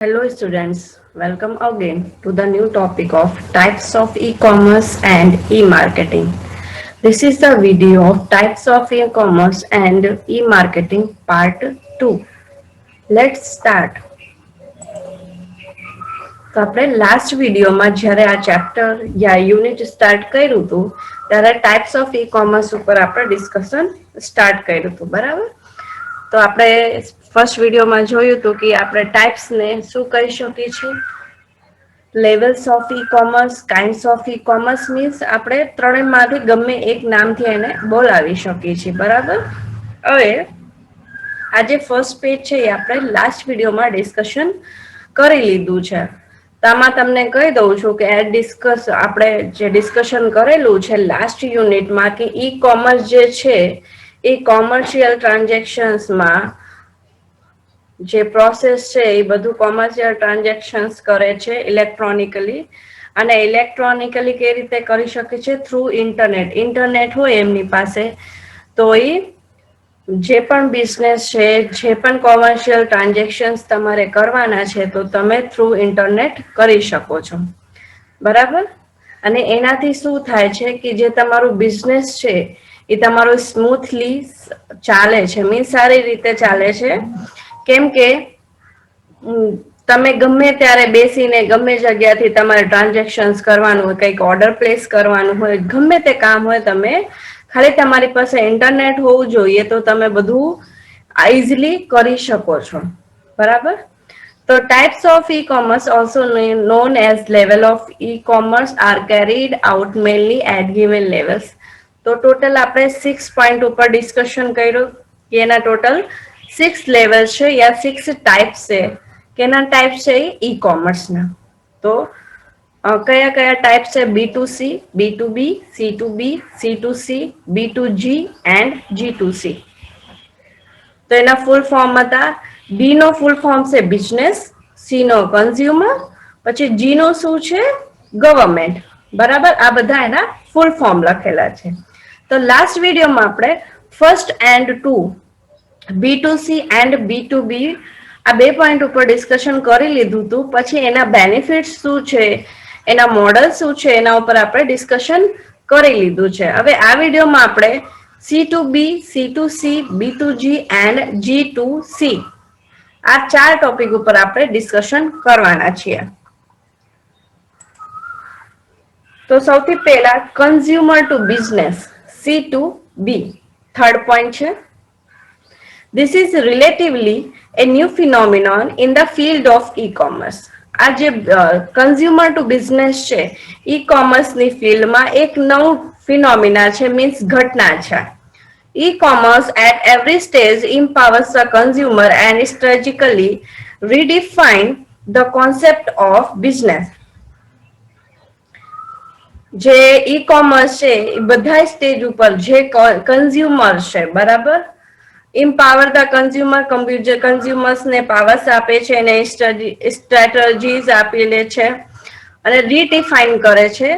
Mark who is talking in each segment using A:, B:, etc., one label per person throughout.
A: Hello students, welcome again to the new topic of types of e-commerce and e-marketing. This is the video of types of e-commerce and e-marketing part 2. Let's start. તો આપણે last વિડીયોમાં જ્યારે આ chapter યા unit start કર્યું હતું ત્યારે types of e commerce ઉપર આપણે ડિસ્કશન સ્ટાર્ટ કર્યું હતું, બરાબર? તો આપણે ફર્સ્ટ વિડીયોમાં જોયું હતું કે આપણે ટાઈપ્સને શું કહી શકીએ છીએ. Levels of e commerce, kinds of e commerce means આપણે ત્રણેયમાંથી ગમે એક નામથી એને બોલાવી શકીએ છીએ, બરાબર? હવે આ જે ફર્સ્ટ પેજ છે એ આપણે લાસ્ટ વિડીયોમાં ડિસ્કશન કરી લીધું છે. તો આમાં તમને કહી દઉં છું કે આપણે જે ડિસ્કશન કરેલું છે લાસ્ટ યુનિટમાં કે ઈ કોમર્સ જે છે એ કોમર્શિયલ ટ્રાન્ઝેક્શન્સમાં જે પ્રોસેસ છે એ બધું કોમર્શિયલ ટ્રાન્ઝેક્શન્સ કરે છે ઇલેક્ટ્રોનિકલી. અને ઇલેક્ટ્રોનિકલી કઈ રીતે કરી શકે છે? થ્રુ ઇન્ટરનેટ હોય એમની પાસે, તો એ જે પણ બિઝનેસ છે, જે પણ કોમર્શિયલ ટ્રાન્ઝેક્શન્સ તમારે કરવાના છે તો તમે થ્રુ ઇન્ટરનેટ કરી શકો છો, બરાબર? અને એનાથી શું થાય છે કે જે તમારું બિઝનેસ છે એ તમારું સ્મૂથલી ચાલે છે, મીન્સ સારી રીતે ચાલે છે. કેમ કે તમે ગમે ત્યારે બેસીને ગમે જગ્યાથી તમારે ટ્રાન્ઝેક્શન્સ કરવાનું હોય, કંઈક ઓર્ડર પ્લેસ કરવાનું હોય, ગમે તે કામ હોય, તમે ખાલી તમારી પાસે ઇન્ટરનેટ હોવું જોઈએ તો તમે બધું ઇઝીલી કરી શકો છો, બરાબર? તો types of e-commerce, also known as level of e-commerce, are carried out mainly at given levels. તો ટોટલ આપણે 6 પોઈન્ટ ઉપર ડિસ્કશન કર્યું કે એના ટોટલ 6 લેવલ છે યા 6 ટાઈપ્સ છે. કેના ટાઈપ છે? ઈ-કોમર્સના. તો કયા કયા ટાઈપ છે? B2C, B2B, C2B, C2C, B2G and G2C. તો એના ફૂલ ફોર્મ હતા. B નો ફૂલ ફોર્મ છે બિઝનેસ, C નો કન્ઝ્યુમર, પછી G નો શું છે? ગવર્મેન્ટ, બરાબર? આ બધા એના ફૂલ ફોર્મ લખેલા છે. તો લાસ્ટ વિડીયોમાં આપણે first and two B2C and B2B આ બે પોઈન્ટ ઉપર ડિસ્કશન કરી લીધું હતું. પછી એના બેનિફિટ્સ શું છે, એના મોડલ શું છે, એના ઉપર આપણે ડિસ્કશન કરી લીધું છે. હવે આ વિડીયોમાં આપણે C2B, C2C, B2G and G2C આ ચાર ટોપિક ઉપર આપણે ડિસ્કશન કરવાના છીએ. તો સૌથી પહેલા consumer to business, C2B third point છે. This is relatively a new phenomenon in the field of e-commerce. આ જે કન્ઝ્યુમર ટુ બિઝનેસ છે ઈ-કોમર્સની ફિલ્ડમાં એક નવું ફિનોમિના છે, મીન્સ ઘટના છે. E-commerce at every stage empowers the consumer and strategically redefine the concept of business. જે ઈ-કોમર્સ છે એ બધા સ્ટેજ ઉપર જે કન્ઝ્યુમર છે, બરાબર, empower the consumer, consumers ને પાવર્સ આપે છે, એને સ્ટ્રેટેજીસ આપી લે છે અને રીડિફાઇન કરે છે.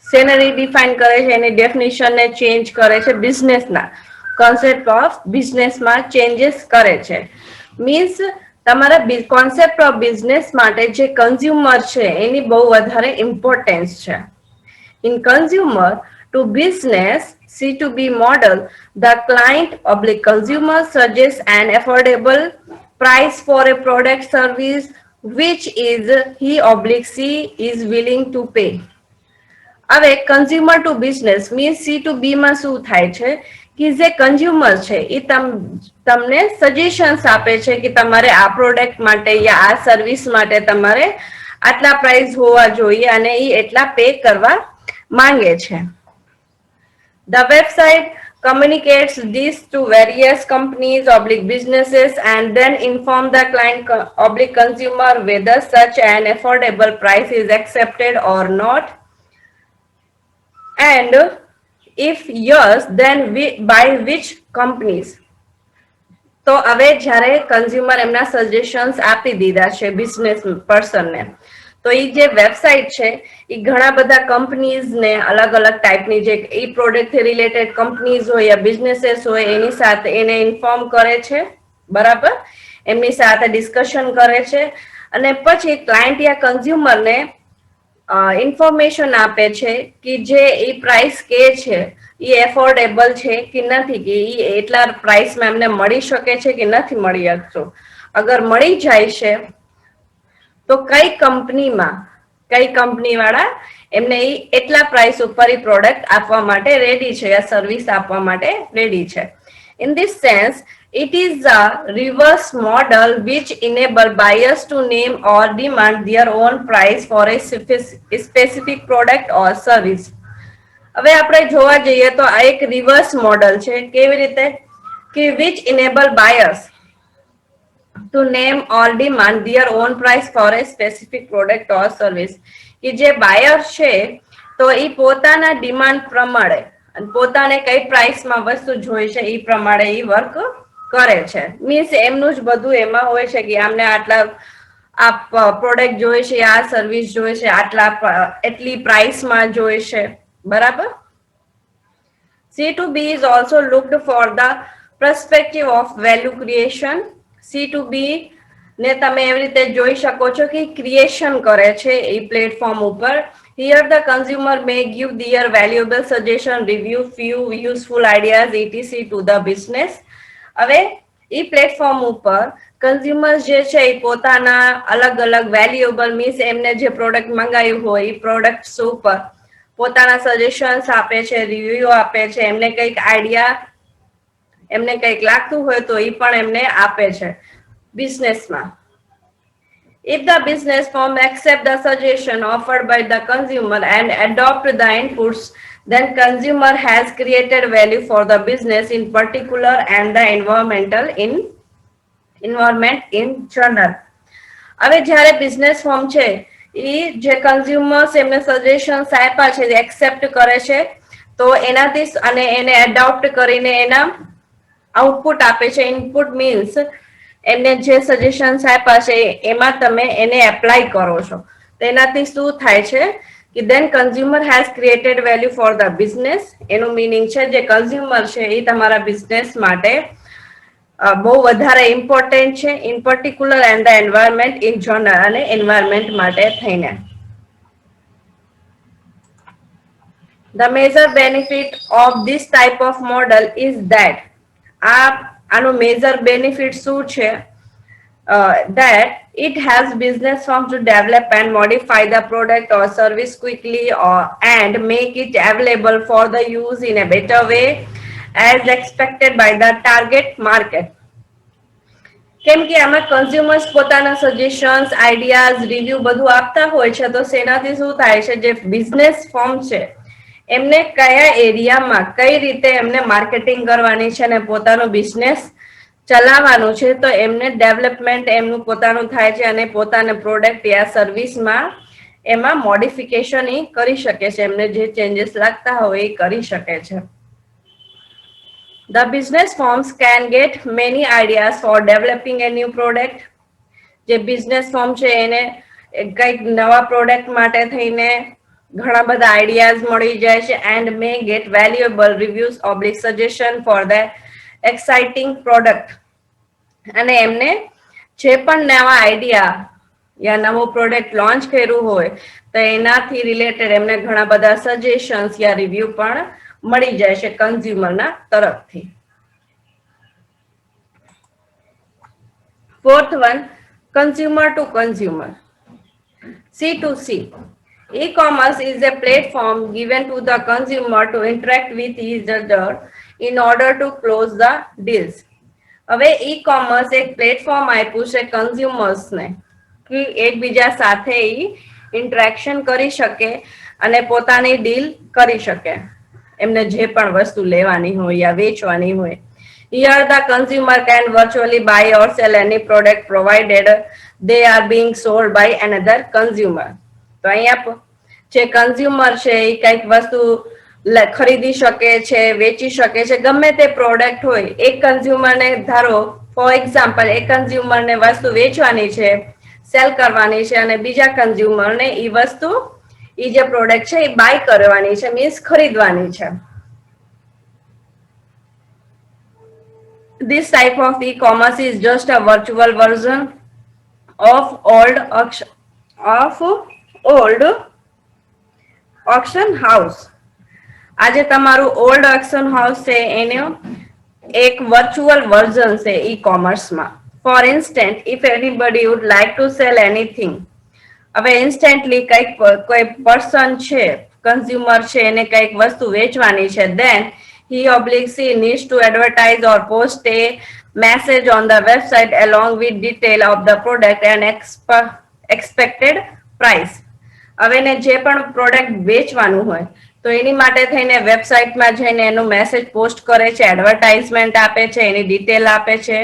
A: શેને રીડિફાઇન કરે છે? એની ડેફિનેશન ને ચેન્જ કરે છે, બિઝનેસના કોન્સેપ્ટ ઓફ બિઝનેસમાં ચેન્જીસ કરે છે. મીન્સ તમારા કોન્સેપ્ટ ઓફ બિઝનેસ માટે જે કન્ઝ્યુમર છે એની બહુ વધારે ઇમ્પોર્ટન્સ છે. In consumer to business C2B model, the client/consumer suggests an affordable price for a product service which is he/she is willing to pay. હવે consumer to business means C2B માં શું થાય છે કે જે કન્ઝ્યુમર છે એ તમને સજેશન્સ આપે છે કે તમારે આ પ્રોડક્ટ માટે યા આ સર્વિસ માટે તમારે આટલા પ્રાઇસ હોવા જોઈએ અને એ એટલા પે કરવા માંગે છે. The website communicates this to various companies/businesses and then inform the client/consumer whether such an affordable price is accepted or not, and if yes, then by which companies. તો હવે જ્યારે કન્ઝ્યુમર એમના સજેશન્સ આપી દીધા છે બિઝનેસ પર્સનને, તો એ જે website છે એ ઘણા બધા કંપનીઝને અલગ અલગ ટાઈપની જે એ પ્રોડક્ટથી રિલેટેડ કંપનીઝ હોય યા બિઝનેસીસ હોય એની સાથે એને ઇન્ફોર્મ કરે છે, બરાબર, એમની સાથે ડિસ્કશન કરે છે અને પછી ક્લાયન્ટ યા કન્ઝ્યુમરને ઇન્ફોર્મેશન આપે છે કે જે એ પ્રાઇસ કે છે એ એફોર્ડેબલ છે કે નથી, કે એ એટલા પ્રાઇસમાં એમને મળી શકે છે કે નથી મળી શકતો. અગર મળી જાય છે તો કઈ કંપની વાળા એમને એટલા પ્રાઇસ ઉપર પ્રોડક્ટ આપવા માટે રેડી છે યા સર્વિસ આપવા માટે રેડી છે. In this sense, it is a reverse model which enable buyers to name or demand their own price for a specific product or service. હવે આપણે જોવા જઈએ તો આ એક રિવર્સ મોડલ છે. કેવી રીતે? કે which enable buyers to name or demand their own price for a specific product or service. કે જે બાયર છે તો એ પોતાના ડિમાન્ડ પ્રમાણે પોતાને કઈ પ્રાઇસમાં વસ્તુ જોઈએ છે એ પ્રમાણે એ વર્ક કરે છે. મીન્સ એમનું જ બધું એમાં હોય છે કે આમને આટલા આ પ્રોડક્ટ જોઈએ છે, આ સર્વિસ જોઈએ છે, એટલી પ્રાઇસમાં જોઈએ છે. બરાબર. C2B is also looked for the perspective of value creation. C2B ને તમે એવી રીતે જોઈ શકો છો કે ક્રિએશન કરે છે એ પ્લેટફોર્મ ઉપર. Here the consumer may give their valuable suggestion, review few useful ideas etc to the business. હવે એ પ્લેટફોર્મ ઉપર કન્ઝ્યુમર્સ જે છે એ પોતાના અલગ અલગ વેલ્યુએબલ મીન્સ એમને જે પ્રોડક્ટ મંગાવ્યું હોય એ પ્રોડક્ટ્સ ઉપર પોતાના સજેશન્સ આપે છે, રિવ્યુ આપે છે, એમને કંઈક આઈડિયા એમને કંઈક લાગતું હોય તો એ પણ એમને આપે છે બિઝનેસમાં. If the business firm accept the suggestion offered by the consumer and adopt the inputs, then consumer has created value for the business in particular and the environment in general. હવે જ્યારે બિઝનેસ ફોર્મ છે એ જે consumers એમને suggestions આપ્યા છે accept કરે છે તો એનાથી અને એને એડોપ્ટ કરીને એના આઉટપુટ આપે છે. ઇનપુટ મીન્સ એમને જે સજેશન્સ આપ્યા છે એમાં તમે એને એપ્લાય કરો છો. તેનાથી શું થાય છે કે then consumer has created value for the business. એનું મીનિંગ છે જે કન્ઝ્યુમર છે એ તમારા બિઝનેસ માટે બહુ વધારે ઇમ્પોર્ટન્ટ છે, in particular and the environment in general અને એન્વાયરમેન્ટ માટે થઈને. The major benefit of this type of model is that આનું મેજર બેનિફિટ શું છે? That it has business firms to develop and modify the product or service quickly and make it available for the use in a better way as expected by the target market. કેમ કે આમાં consumers પોતાના suggestions, ideas, review બધું આપતા હોય છે તો સેનાથી શું થાય છે જે બિઝનેસ ફર્મ છે એમને કયા એરિયામાં કઈ રીતે એમને માર્કેટિંગ કરવાની છે અને પોતાનું બિઝનેસ ચલાવવાનું છે તો એમને ડેવલપમેન્ટ એમનું પોતાનું થાય છે અને પોતાના પ્રોડક્ટ યા સર્વિસમાં એમાં મોડિફિકેશન એ કરી શકે છે. એમને જે ચેન્જીસ લાગતા હોય એ કરી શકે છે. The business firms can get many ideas for developing a new product. જે બિઝનેસ ફર્મ છે એને કંઈક નવા પ્રોડક્ટ માટે થઈને ઘણા બધા આઈડિયાઝ મળી જાય છે and may get valuable reviews oblique suggestion for the exciting product. અને એમને જે પણ નવા આઈડિયા યા નવો પ્રોડક્ટ લોન્ચ કર્યું હોય તો એનાથી રિલેટેડ એમને ઘણા બધા સજેશન્સ યા રિવ્યુ પણ મળી જાય છે કન્ઝ્યુમરના તરફથી. Fourth one, consumer to consumer. C2C. E-commerce is a platform given to the consumer to interact with each other in order to close the deals. હવે ઈ-કોમર્સ એક પ્લેટફોર્મ આપ્યું છે કન્ઝ્યુમર્સને કે એકબીજા સાથે ઇન્ટરેક્શન કરી શકે અને પોતાની ડીલ કરી શકે એમને જે પણ વસ્તુ લેવાની હોય યા વેચવાની હોય. Here the consumer can virtually buy or sell any product provided they are being sold by another consumer. તો અહીંયા જે કન્ઝ્યુમર છે એ કઈક વસ્તુ ખરીદી શકે છે, વેચી શકે છે, ગમે તે પ્રોડક્ટ હોય. એક કન્ઝ્યુમરને ધારો ફોર એક્ઝામ્પલ એક કન્ઝ્યુમરને વસ્તુ વેચવાની છે, સેલ કરવાની છે અને બીજા કન્ઝ્યુમરને એ વસ્તુ એ જે પ્રોડક્ટ છે એ બાય કરવાની છે મીન્સ ખરીદવાની છે. This type of e-commerce is just a virtual version of old auction house. આજે તમારું ઓલ્ડ ઓક્શન હાઉસ છે એનો એક વર્ચ્યુઅલ વર્ઝન છે ઈ કોમર્સમાં. For instant, if anybody would like to sell anything. હવે ઇન્સ્ટન્ટલી કંઈક કોઈ પર્સન છે, કન્ઝ્યુમર છે, એને કંઈક વસ્તુ વેચવાની છે, then he obliques needs to advertise or post a message on the website along with detail of the product and expected price. હવે એને જે પણ પ્રોડક્ટ વેચવાનું હોય તો એની માટે થઈને વેબસાઇટમાં જઈને એનો મેસેજ પોસ્ટ કરે છે, એડવર્ટાઇઝમેન્ટ આપે છે, એની ડિટેલ આપે છે,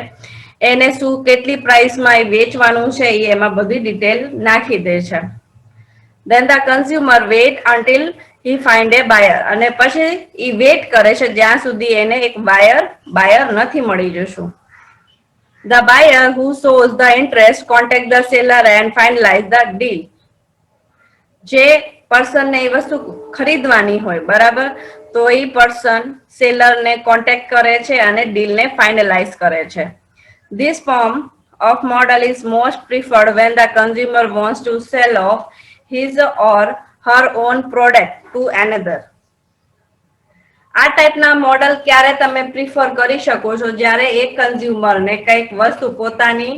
A: એને શું કેટલી પ્રાઇસમાં એ વેચવાનું છે એ એમાં બધી ડિટેલ નાખી દે છે. Then the consumer wait until he find a buyer. અને પછી એ વેટ કરે છે જ્યાં સુધી એને એક બાયર નથી મળી જશું. The buyer who shows the interest contact the seller and finalize the deal. જે પર્સનને એ વસ્તુ ખરીદવાની હોય બરાબર, તો એ પર્સન સેલરને કોન્ટેક્ટ કરે છે અને ડીલને ફાઇનલાઇઝ કરે છે. This form of model is most preferred when the consumer wants to sell off his or her own product to another. આ ટાઈપના મોડલ ક્યારે તમે પ્રિફર કરી શકો છો? જ્યારે એક કન્ઝ્યુમરને કંઈક વસ્તુ પોતાની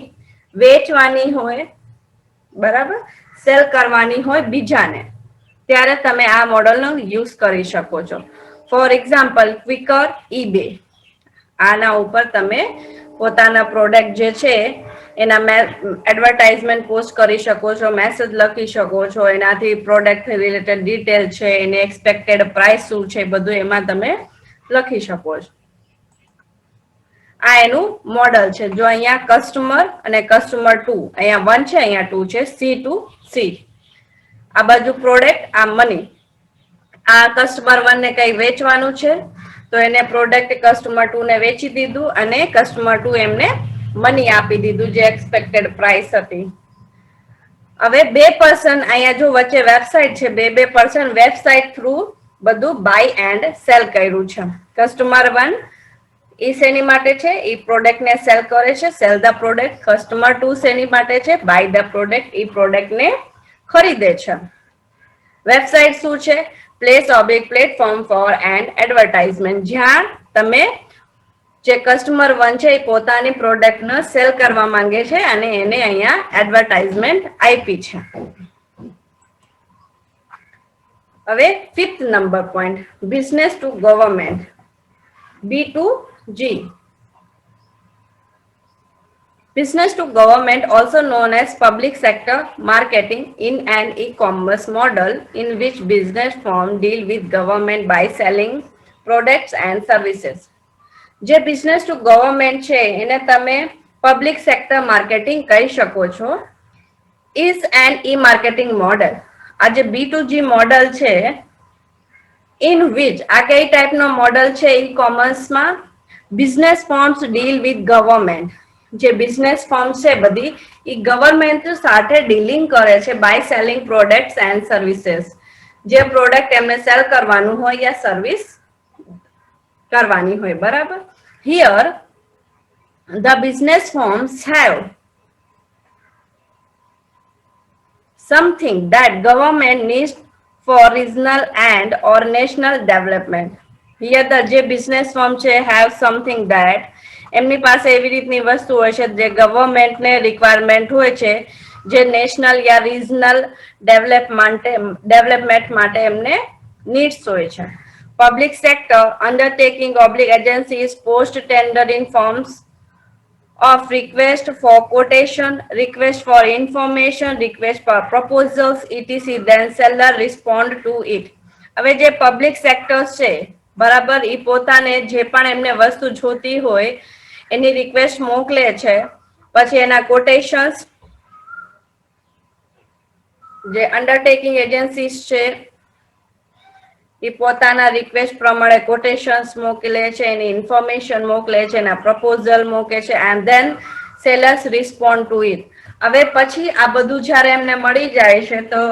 A: વેચવાની હોય બરાબર, સેલ કરવાની હોય બીજાને, ત્યારે તમે આ મોડલનો યુઝ કરી શકો છો. For example, quicker, eBay. આના ઉપર તમે પોતાના પ્રોડક્ટ જે છે એના એડવર્ટાઇઝમેન્ટ પોસ્ટ કરી શકો છો, મેસેજ લખી શકો છો, એનાથી પ્રોડક્ટ રિલેટેડ ડિટેલ છે, એની એક્સપેક્ટેડ પ્રાઇસ શું છે, બધું એમાં તમે લખી શકો છો. આ એનું મોડલ છે. જો અહીંયા કસ્ટમર અને કસ્ટમર 2, અહીંયા 1 છે, અહીંયા 2 છે, સી ટુ સી. આ બાજુ પ્રોડક્ટ, આ મની. આ કસ્ટમર 1 ને કઈ વેચવાનું છે તો એને પ્રોડક્ટ કસ્ટમર 2 ને વેચી દીધું અને કસ્ટમર 2 એમને મની આપી દીધું જે એક્સપેક્ટેડ પ્રાઇસ હતી. હવે બે પર્સન અહીંયા જો વચ્ચે વેબસાઇટ છે, બે પર્સન વેબસાઇટ થ્રુ બધું બાય એન્ડ સેલ કર્યું છે. કસ્ટમર 1 એ શેની માટે છે? એ પ્રોડક્ટ ને સેલ કરે છે, સેલ ધ પ્રોડક્ટ. કસ્ટમર 2 શેની માટે છે? બાય ધ પ્રોડક્ટ, એ પ્રોડક્ટ ને ખરીદે છે. વેબસાઇટ શું છે? Place oblique platform for and advertisement, જ્યાં તમે જે કસ્ટમર 1 છે એ પોતાની પ્રોડક્ટને સેલ કરવા માંગે છે અને એને અહીંયા એડવર્ટાઇઝમેન્ટ આપી છે. હવે 5th number point, business to government, B2G. Business to government, also known as public sector marketing, in an e-commerce model in which business firms deal with government by selling products and services. જે business to government છે એને તમે public sector marketing કહી શકો છો. Is an e marketing model. આ જે B2G model છે ઇન વિચ, આ કઈ ટાઈપનો મોડલ છે ઈ કોમર્સમાં? Business firms deal with government. જે બિઝનેસ ફર્મ છે બધી એ ગવર્મેન્ટ સાથે ડીલિંગ કરે છે by selling products and services. જે પ્રોડક્ટ એમને સેલ કરવાનું હોય યા સર્વિસ કરવાની હોય બરાબર. Here the business firms have something that government needs for regional and or national development. Here the જે બિઝનેસ ફર્મ છે have something that, એમની પાસે એવી રીતની વસ્તુ હોય છે જે ગવર્મેન્ટને રિક્વાયરમેન્ટ હોય છે, જે નેશનલ યા રિજનલ ડેવલપમેન્ટ માટે એમને નીડ્સ હોય છે. Public sector undertaking oblique agencies post tendering forms of request for quotation, request for information, request for proposals, etc. Then seller respond to it. હવે જે પબ્લિક સેક્ટર્સ છે બરાબર, એ પોતાને જે પણ એમને વસ્તુ જોતી હોય એની રિક્વેસ્ટ મોકલે છે, પછી એના કોટેશન્સ, જે અંડરટેકિંગ એજન્સીસ છે એ પોતાના રિક્વેસ્ટ પ્રમાણે કોટેશન્સ મોકલે છે, એની ઇન્ફોર્મેશન મોકલે છે, એના પ્રપોઝલ મોકલે છે, and then sellers respond two it. હવે પછી આ બધું જ્યારે એમને મળી જાય છે તો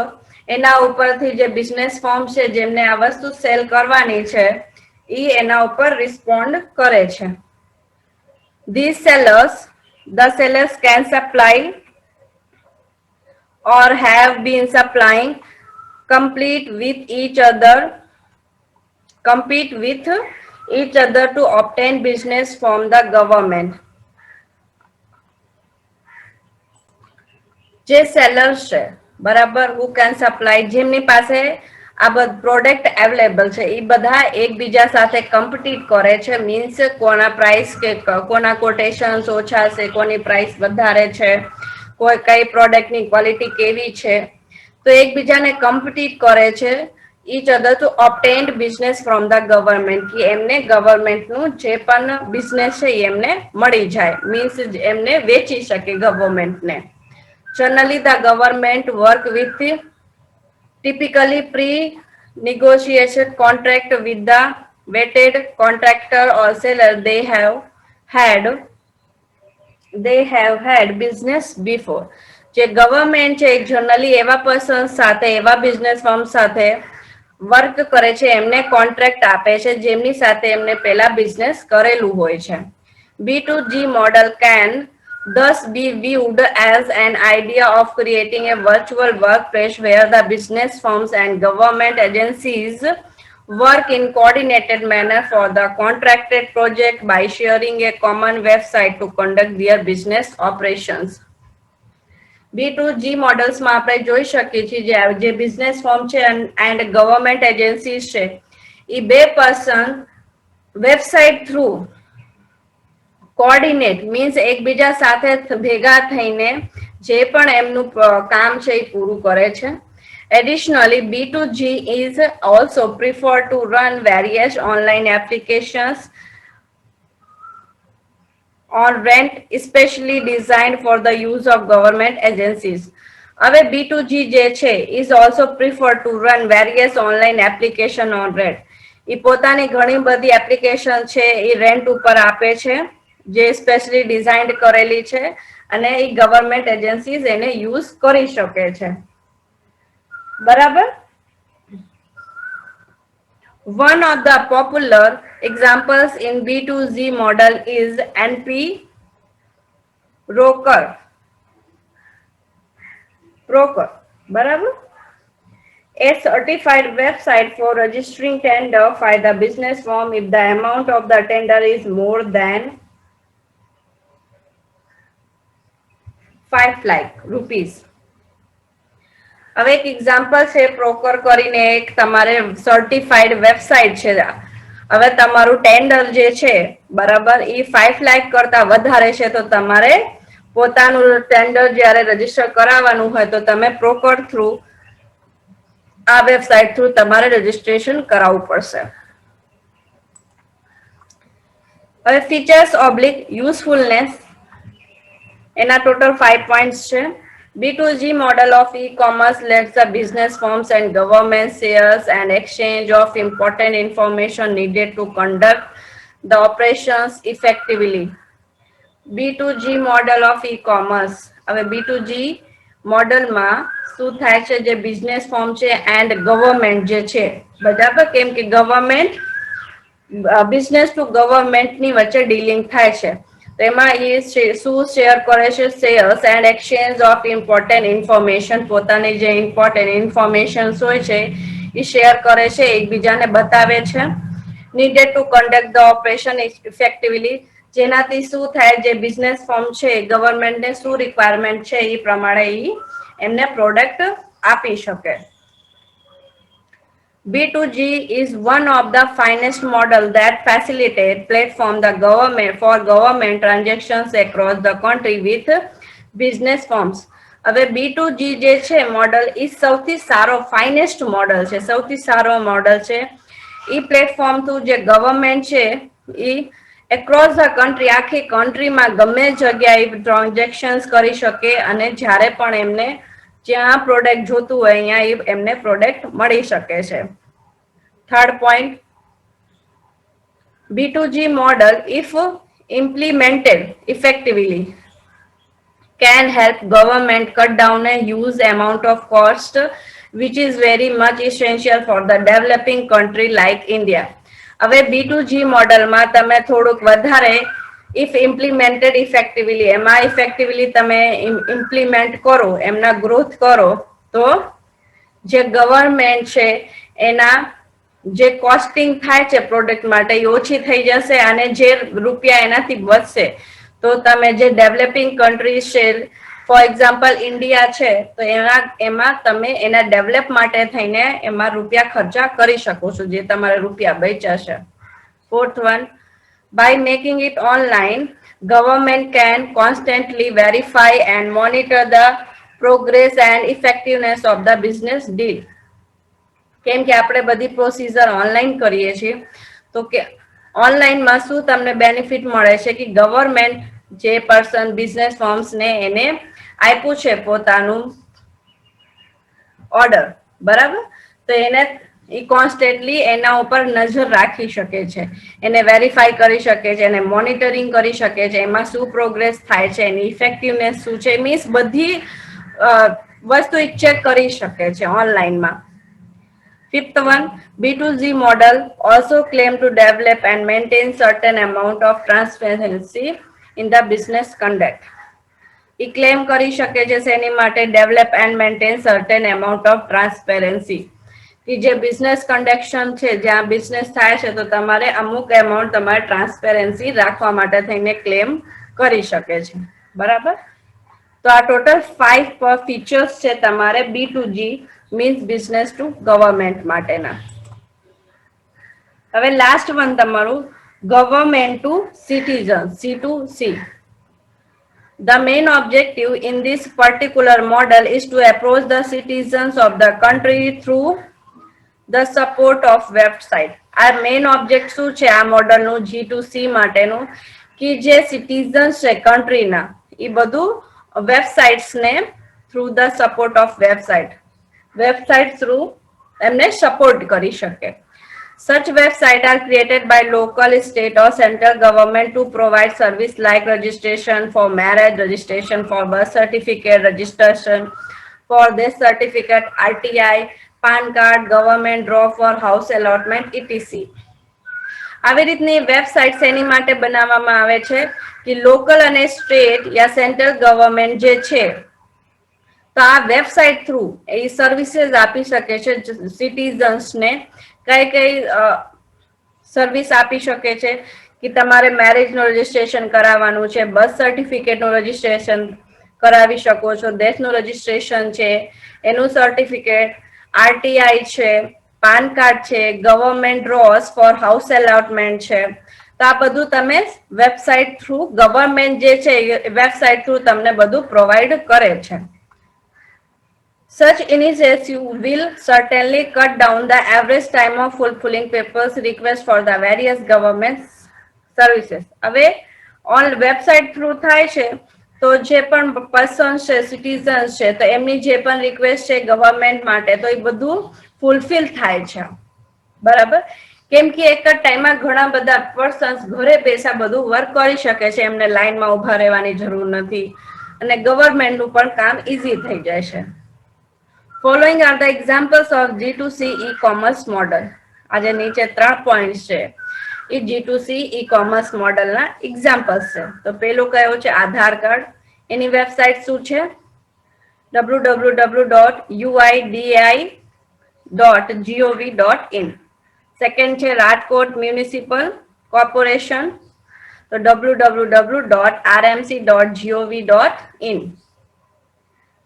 A: એના ઉપરથી જે બિઝનેસ ફર્મ છે જેમને આ વસ્તુ સેલ કરવાની છે એ એના ઉપર રિસ્પોન્ડ કરે છે. These sellers, the sellers can supply or have been supplying complete with each other compete with each other to obtain business from the government. જે સેલર્સ છે બરાબર, who can supply, જેમની પાસે આ બધ પ્રોડક્ટ અવેલેબલ છે એ બધા એકબીજા સાથે કમ્પિટિટ કરે છે, મીન્સ કોના પ્રાઇસ કે કોના કોટેશન્સ ઓછા છે, કોની પ્રાઇસ વધારે છે, કોઈ કઈ પ્રોડક્ટની ક્વોલિટી કેવી છે, તો એકબીજાને કમ્પિટિટ કરે છે each other to obtain business from the government, કે એમને ગવર્મેન્ટનું જે પણ બિઝનેસ છે એ એમને મળી જાય, મીન્સ એમને વેચી શકે ગવર્મેન્ટને. Generally, the government work with typically pre-negotiated contract with the vetted contractor or seller they have had business before. જે ગવર્મેન્ટ છે જનરલી એવા પર્સન સાથે, એવા બિઝનેસ ફર્મ સાથે વર્ક કરે છે, એમને કોન્ટ્રાક્ટ આપે છે જેમની સાથે એમને પહેલા બિઝનેસ કરેલું હોય છે. B2G model can thus be viewed as an idea of creating a virtual workplace where the business firms and government agencies work in coordinated manner for the contracted project by sharing a common website to conduct their business operations. B2G મોડલ્સમાં આપણે જોઈ શકીએ છીએ જે business firm છે and government agencies છે એ બે person website through coordinate means એકબીજા સાથે ભેગા થઈને જે પણ એમનું કામ છે એ પૂરું કરે છે. Additionally, B2G is also preferred to run various online applications on rent, especially designed for the use of government agencies. હવે B2G જે છે is also preferred to run various online application on rent. એ પોતાની ઘણી બધી application છે એ rent ઉપર આપે છે જે સ્પેશિયલી ડિઝાઇન કરેલી છે અને એ ગવર્મેન્ટ એજન્સીઝ એને યુઝ કરી શકે છે. બરાબર. One of the popular examples in B2G model is NP Broker. બરાબર. A certified website for registering tender by the business firm if the amount of the tender is more than 5 lakh rupees. હવે એક example છે પ્રોકર કરીને એક તમારે certified website છે. હવે તમારું ટેન્ડર જે છે બરાબર એ 5 લાખ કરતા વધારે છે તો તમારે પોતાનું ટેન્ડર જ્યારે રજીસ્ટર કરાવવાનું હોય તો તમે પ્રોકર થ્રુ આ વેબસાઇટ થ્રુ તમારે રજીસ્ટ્રેશન કરાવવું પડશે. હવે ફીચર્સ ઓબ્લિક યુઝફુલનેસ એના ટોટલ 5 પોઈન્ટ્સ છે. B2G model of e-commerce lets the business firms and government shares and exchange of important information needed to conduct the operations effectively. B2G model of e-commerce. હવે B2G મોડલમાં શું થાય છે જે business firm છે and government જે છે બરાબર, કેમ કે ગવર્મેન્ટ બિઝનેસ ટુ ગવર્મેન્ટની વચ્ચે ડીલિંગ થાય છે. તેમાં એ શું શેર કરે છે, shares and exchange of important information, પોતાની જે ઇમ્પોર્ટન્ટ ઇન્ફોર્મેશન હોય છે એ શેર કરે છે, એકબીજાને બતાવે છે. Needed two conduct the operation effectively, જેનાથી શું થાય જે બિઝનેસ ફર્મ છે ગવર્મેન્ટને શું રિક્વાયરમેન્ટ છે એ પ્રમાણે એમને પ્રોડક્ટ આપી શકે. B2G is one of the finest model that facilitate platform the government transactions across the country with business firms. હવે B2G જે છે મોડલ એ સૌથી સારો ફાઇનેસ્ટ મોડલ છે, સૌથી સારો મોડલ છે. એ પ્લેટફોર્મ થ્રુ જે ગવર્મેન્ટ છે એ એક્રોસ ધ કન્ટ્રી, આખી કન્ટ્રીમાં ગમે જગ્યાએ ટ્રાન્ઝેક્શન્સ કરી શકે અને જ્યારે પણ એમને જ્યાં પ્રોડક્ટ જોતું હોય અહીંયા એમને પ્રોડક્ટ મળી શકે છે. Third point, B2G model if implemented effectively can help government cut down a huge amount of cost which is very much essential for the developing country like India. હવે B2G મોડલમાં તમે થોડુંક વધારે ઇફ ઇમ્પ્લિમેન્ટેડ ઇફેક્ટિવલી, એમાં effectively તમે implement કરો, એમના growth કરો, તો જે ગવર્મેન્ટ છે એના જે કોસ્ટિંગ થાય છે પ્રોડક્ટ માટે એ ઓછી થઈ જશે, અને જે રૂપિયા એનાથી વધશે તો તમે જે ડેવલપિંગ કન્ટ્રીઝ છે, ફોર એક્ઝામ્પલ ઇન્ડિયા છે, તો એમાં તમે એના ડેવલપ માટે થઈને એમાં રૂપિયા ખર્ચા કરી શકો છો, જે તમારે રૂપિયા બચ્યા છે. Fourth one, by making it online, government can constantly verify and monitor the progress and effectiveness of the business deal. કેમ કે આપણે બધી પ્રોસીજર ઓનલાઈન કરીએ છીએ, તો કે ઓનલાઈનમાં શું તમને બેનિફિટ મળે છે કે ગવર્મેન્ટ જે પર્સન બિઝનેસ ફર્મ્સ ને એને આપ્યું છે પોતાનું ઓર્ડર, બરાબર, તો એને કોન્સ્ટન્ટલી એના ઉપર નજર રાખી શકે છે, એને વેરીફાઈ કરી શકે છે, એને મોનિટરિંગ કરી શકે છે, એમાં શું પ્રોગ્રેસ થાય છે, એની ઇફેક્ટિવનેસ શું છે, મીન્સ બધી વસ્તુ ચેક કરી શકે છે ઓનલાઈનમાં. Fifth one, B2G model also claim to develop and maintain certain amount of transparency in the business conduct. A claim કરી શકે છે શેની માટે? Develop and maintain certain amount of transparency, કે જે બિઝનેસ કન્ડક્શન છે, જ્યાં બિઝનેસ થાય છે, તો તમારે અમુક એમાઉન્ટ તમારે ટ્રાન્સપેરન્સી રાખવા માટે થઈને ક્લેમ કરી શકે છે, બરાબર. તો આ ટોટલ 5 ફીચર્સ છે તમારે B2G means business to government માટેના. હવે લાસ્ટ વન તમારું government to citizen, C2C. The main objective in this particular model is to approach the citizens of the country through the support of website. આ main object શું છે આ મોડલનું G2C માટેનું? કે જે સિટીઝન્સ છે કન્ટ્રીના, એ બધું વેબસાઇટ્સને through the support of website through એમને સપોર્ટ કરી શકે. Such websites are created by local, state or central government to provide service like registration for marriage, registration for birth certificate, registration for death certificate, RTI, PAN card, government draw for house allotment, etc. આવી રીતની websites એની માટે બનાવવામાં આવે છે કે local અને state યા central government જે છે, તો આ વેબસાઇટ થ્રુ એ સર્વિસીસ આપી શકે છે સિટીઝન્સને. કઈ સર્વિસ આપી શકે છે કે તમારે મેરેજનું રજીસ્ટ્રેશન કરાવવાનું છે, બર્થ સર્ટિફિકેટનું રજીસ્ટ્રેશન કરાવી શકો છો, ડેથનું રજીસ્ટ્રેશન છે એનું સર્ટિફિકેટ, RTI છે, પાન કાર્ડ છે, ગવર્મેન્ટ ડ્રોસ ફોર હાઉસ એલોટમેન્ટ છે. તો આ બધું તમે વેબસાઇટ થ્રુ, ગવર્મેન્ટ જે છે વેબસાઇટ થ્રુ તમને બધું પ્રોવાઈડ કરે છે. Such initiatives will certainly cut down the average time of fulfilling papers requests for the various government services. હવે ઓન વેબસાઇટ થ્રુ થાય છે, તો જે પણ પર્સન છે, સિટીઝન્સ છે, તો એમની જે પણ રિક્વેસ્ટ છે ગવર્મેન્ટ માટે, તો એ બધું ફૂલફિલ થાય છે, બરાબર. કેમ કે એક જ ટાઈમમાં ઘણા બધા પર્સન્સ ઘરે બેસા બધું વર્ક કરી શકે છે, એમને લાઈનમાં ઉભા રહેવાની જરૂર નથી, અને ગવર્મેન્ટનું પણ કામ ઇઝી થઈ જાય છે. Following are the examples of G2C e-commerce model. આજે નીચે 3 પોઈન્ટ છે, એ G2C e-commerce મોડલના એક્ઝામ્પલ્સ છે. તો પેલું કયો છે આધાર કાર્ડ, એની વેબસાઇટ શું છે? www.uidi.gov.in. સેકન્ડ છે રાજકોટ મ્યુનિસિપલ કોર્પોરેશન, તો www.rmc.gov.in.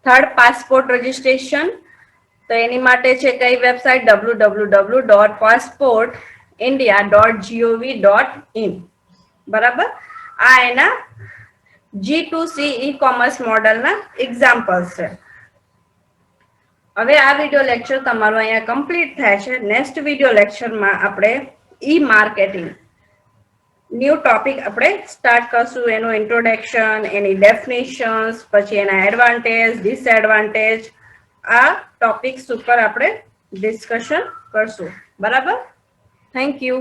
A: થર્ડ પાસપોર્ટ રજીસ્ટ્રેશન, તો એની માટે છે કઈ વેબસાઇટ? www.passportindia.gov.in. બરાબર, આ એના G2C e-commerce મોડલના એક્ઝામ્પલ્સ છે. હવે આ વિડિયો લેક્ચર તમારો અહીંયા કમ્પ્લીટ થાય છે. નેક્સ્ટ વિડિયો લેક્ચરમાં આપણે ઈ માર્કેટિંગ ન્યૂ ટોપિક આપણે સ્ટાર્ટ કરશું, એનું ઇન્ટ્રોડક્શન, એની ડેફિનેશન્સ, પછી એના એડવાન્ટેજ, ડિસએડવાન્ટેજ, આ ટોપિક્સ ઉપર આપણે ડિસ્કશન કરશું, બરાબર. Thank you.